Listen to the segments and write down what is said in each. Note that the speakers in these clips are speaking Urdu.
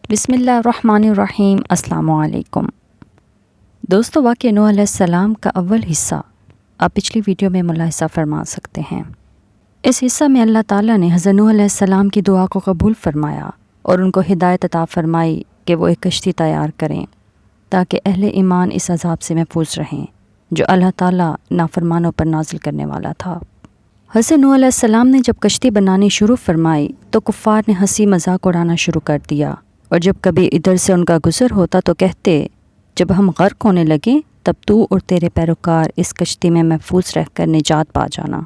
بسم اللہ الرحمن الرحیم۔ السلام علیکم دوستو، واقعہ نوح علیہ السلام کا اول حصہ آپ پچھلی ویڈیو میں ملاحظہ فرما سکتے ہیں۔ اس حصہ میں اللہ تعالیٰ نے حضرت نوح علیہ السلام کی دعا کو قبول فرمایا اور ان کو ہدایت عطا فرمائی کہ وہ ایک کشتی تیار کریں تاکہ اہل ایمان اس عذاب سے محفوظ رہیں جو اللہ تعالیٰ نافرمانوں پر نازل کرنے والا تھا۔ حضرت نوح علیہ السلام نے جب کشتی بنانی شروع فرمائی تو کفار نے ہنسی مذاق اڑانا شروع کر دیا، اور جب کبھی ادھر سے ان کا گزر ہوتا تو کہتے، جب ہم غرق ہونے لگیں تب تو اور تیرے پیروکار اس کشتی میں محفوظ رہ کر نجات پا جانا۔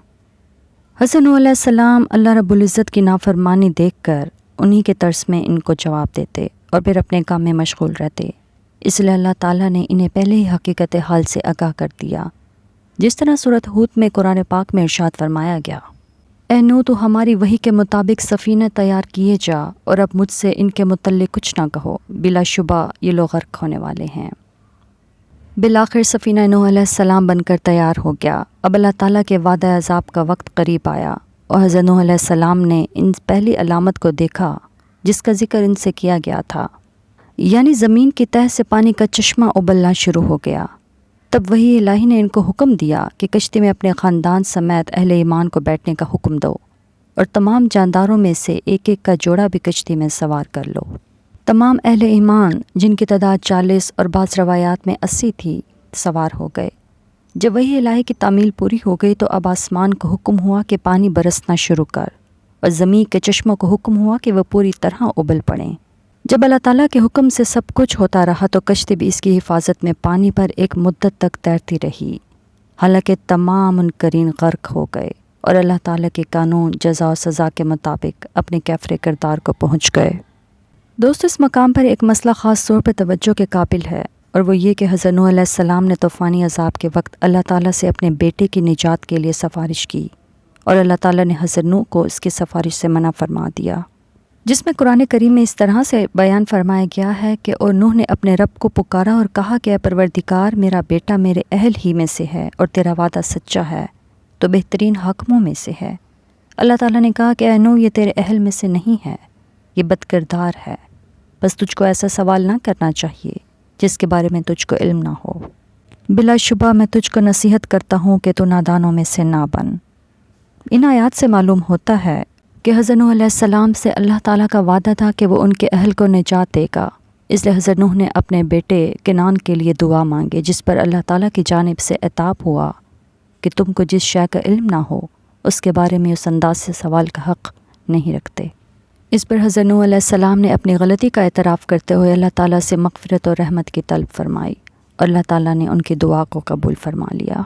حضرت نوح علیہ السلام اللہ رب العزت کی نافرمانی دیکھ کر انہی کے طرز میں ان کو جواب دیتے اور پھر اپنے کام میں مشغول رہتے، اس لیے اللہ تعالیٰ نے انہیں پہلے ہی حقیقت حال سے آگاہ کر دیا، جس طرح سورۃ ہود میں قرآن پاک میں ارشاد فرمایا گیا، اے نوح تو ہماری وحی کے مطابق سفینہ تیار کیے جا اور اب مجھ سے ان کے متعلق کچھ نہ کہو، بلا شبہ یہ لوگ غرق ہونے والے ہیں۔ بالآخر سفینہ نوح علیہ السلام بن کر تیار ہو گیا۔ اب اللہ تعالیٰ کے وعدہ عذاب کا وقت قریب آیا اور حضرت نوح علیہ السلام نے ان پہلی علامت کو دیکھا جس کا ذکر ان سے کیا گیا تھا، یعنی زمین کی تہہ سے پانی کا چشمہ ابلنا شروع ہو گیا۔ تب وحی الہی نے ان کو حکم دیا کہ کشتی میں اپنے خاندان سمیت اہل ایمان کو بیٹھنے کا حکم دو اور تمام جانداروں میں سے ایک ایک کا جوڑا بھی کشتی میں سوار کر لو۔ تمام اہل ایمان جن کی تعداد 40 اور بعض روایات میں 80 تھی سوار ہو گئے۔ جب وحی الہی کی تعمیل پوری ہو گئی تو اب آسمان کو حکم ہوا کہ پانی برسنا شروع کر، اور زمین کے چشموں کو حکم ہوا کہ وہ پوری طرح ابل پڑیں۔ جب اللہ تعالیٰ کے حکم سے سب کچھ ہوتا رہا تو کشتی بھی اس کی حفاظت میں پانی پر ایک مدت تک تیرتی رہی، حالانکہ تمام منکرین غرق ہو گئے اور اللہ تعالیٰ کے قانون جزا و سزا کے مطابق اپنے کیفر کردار کو پہنچ گئے۔ دوستو، اس مقام پر ایک مسئلہ خاص طور پر توجہ کے قابل ہے، اور وہ یہ کہ حضرت نوح علیہ السلام نے طوفانی عذاب کے وقت اللہ تعالیٰ سے اپنے بیٹے کی نجات کے لیے سفارش کی، اور اللہ تعالیٰ نے حضرت نوح کو اس کی سفارش سے منع فرما دیا، جس میں قرآن کریم میں اس طرح سے بیان فرمایا گیا ہے کہ اور نوح نے اپنے رب کو پکارا اور کہا کہ اے پروردگار، میرا بیٹا میرے اہل ہی میں سے ہے اور تیرا وعدہ سچا ہے تو بہترین حاکموں میں سے ہے۔ اللہ تعالیٰ نے کہا کہ اے نوح، یہ تیرے اہل میں سے نہیں ہے، یہ بد کردار ہے، بس تجھ کو ایسا سوال نہ کرنا چاہیے جس کے بارے میں تجھ کو علم نہ ہو۔ بلا شبہ میں تجھ کو نصیحت کرتا ہوں کہ تو نادانوں میں سے نہ بن۔ ان آیات سے معلوم ہوتا ہے کہ حضرت نوح علیہ السلام سے اللہ تعالیٰ کا وعدہ تھا کہ وہ ان کے اہل کو نجات دے گا، اس لیے حضرت نوح نے اپنے بیٹے کنعان کے لیے دعا مانگے، جس پر اللہ تعالیٰ کی جانب سے عتاب ہوا کہ تم کو جس شے کا علم نہ ہو اس کے بارے میں اس انداز سے سوال کا حق نہیں رکھتے۔ اس پر حضرت نوح علیہ السلام نے اپنی غلطی کا اعتراف کرتے ہوئے اللہ تعالیٰ سے مغفرت اور رحمت کی طلب فرمائی، اور اللہ تعالیٰ نے ان کی دعا کو قبول فرما لیا۔